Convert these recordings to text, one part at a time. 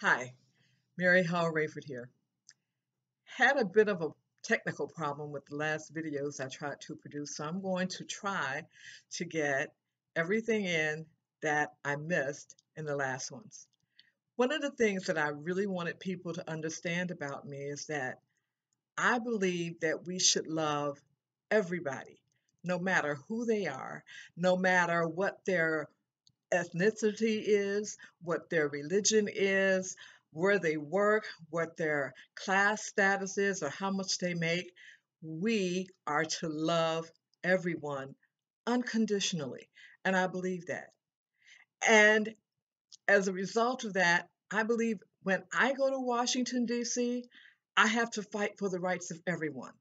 Hi, Mary Hall-Rayford here. Had a bit of a technical problem with the last videos I tried to produce, so I'm going to try to get everything in that I missed in the last ones. One of the things that I really wanted people to understand about me is that I believe that we should love everybody, no matter who they are, no matter what their ethnicity is, what their religion is, where they work, what their class status is, or how much they make. We are to love everyone unconditionally. And I believe that. And as a result of that, I believe when I go to Washington, D.C., I have to fight for the rights of everyone.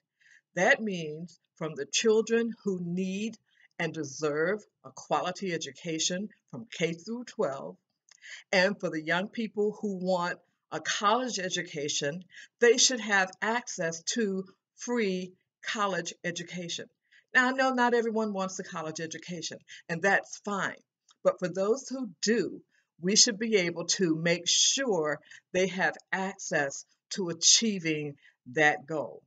That means from the children who need and deserve a quality education from K through 12, and for the young people who want a college education, they should have access to free college education. Now, I know not everyone wants a college education, and that's fine. But for those who do, we should be able to make sure they have access to achieving that goal.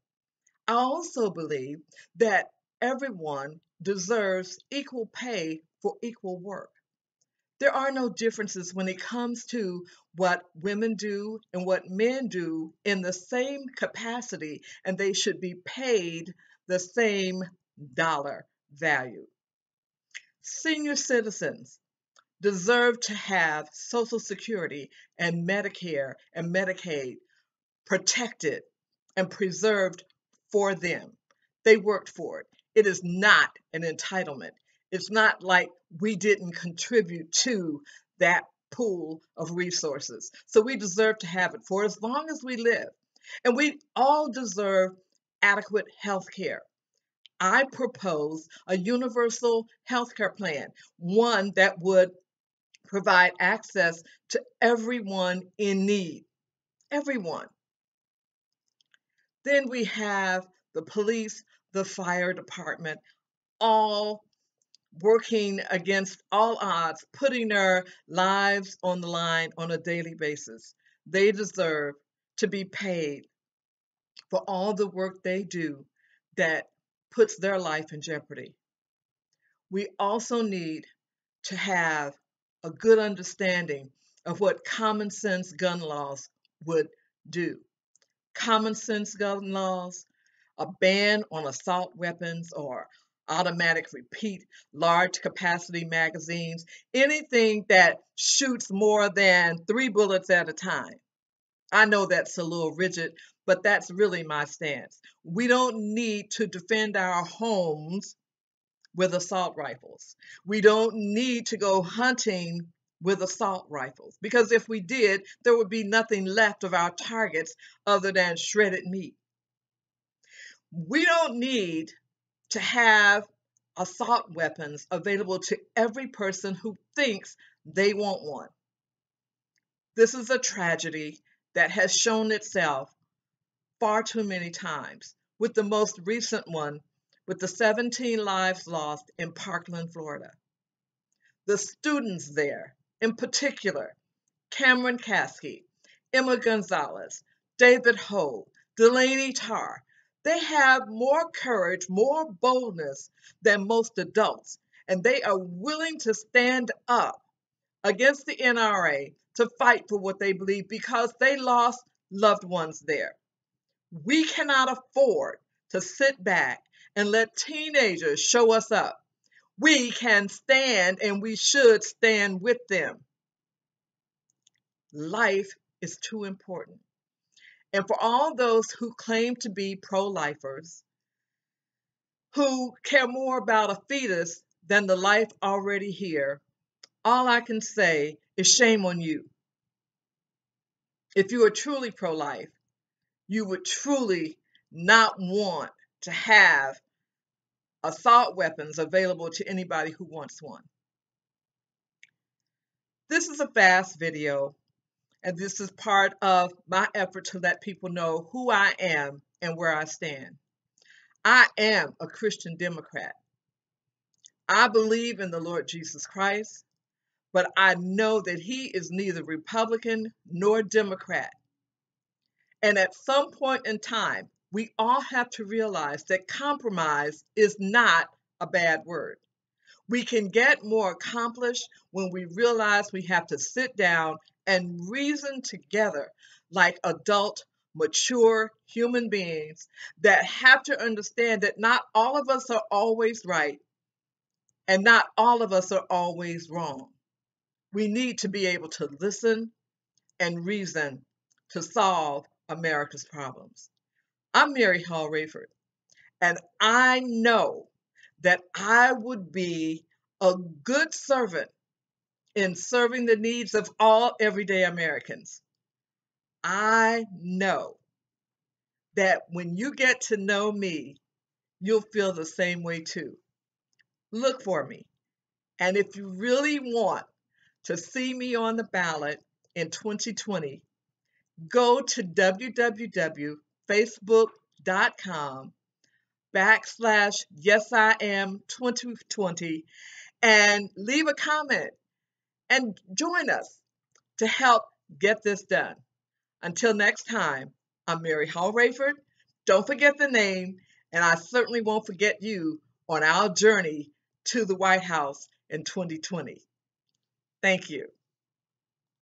I also believe that everyone deserves equal pay for equal work. There are no differences when it comes to what women do and what men do in the same capacity, and they should be paid the same dollar value. Senior citizens deserve to have Social Security and Medicare and Medicaid protected and preserved for them. They worked for it. It is not an entitlement. It's not like we didn't contribute to that pool of resources. So we deserve to have it for as long as we live. And we all deserve adequate health care. I propose a universal health care plan, one that would provide access to everyone in need. Everyone. Then we have the police, the fire department, all working against all odds, putting their lives on the line on a daily basis. They deserve to be paid for all the work they do that puts their life in jeopardy. We also need to have a good understanding of what common sense gun laws would do. Common sense gun laws, a ban on assault weapons or automatic repeat large capacity magazines, anything that shoots more than 3 bullets at a time. I know that's a little rigid, but that's really my stance. We don't need to defend our homes with assault rifles. We don't need to go hunting with assault rifles because if we did, there would be nothing left of our targets other than shredded meat. We don't need to have assault weapons available to every person who thinks they want one. This is a tragedy that has shown itself far too many times, with the most recent one with the 17 lives lost in Parkland, Florida. The students there, in particular, Cameron Caskey, Emma Gonzalez, David Ho, Delaney Tarr, they have more courage, more boldness than most adults, and they are willing to stand up against the NRA to fight for what they believe because they lost loved ones there. We cannot afford to sit back and let teenagers show us up. We can stand and we should stand with them. Life is too important. And for all those who claim to be pro-lifers, who care more about a fetus than the life already here, all I can say is shame on you. If you are truly pro-life, you would truly not want to have assault weapons available to anybody who wants one. This is a fast video, and this is part of my effort to let people know who I am and where I stand. I am a Christian Democrat. I believe in the Lord Jesus Christ, but I know that he is neither Republican nor Democrat. And at some point in time, we all have to realize that compromise is not a bad word. We can get more accomplished when we realize we have to sit down and reason together like adult, mature human beings that have to understand that not all of us are always right and not all of us are always wrong. We need to be able to listen and reason to solve America's problems. I'm Mary Hall-Rayford, and I know that I would be a good servant in serving the needs of all everyday Americans. I know that when you get to know me, you'll feel the same way too. Look for me. And if you really want to see me on the ballot in 2020, go to www.facebook.com/YesIam2020 and leave a comment and join us to help get this done. Until next time, I'm Mary Hall-Rayford. Don't forget the name, and I certainly won't forget you on our journey to the White House in 2020. Thank you.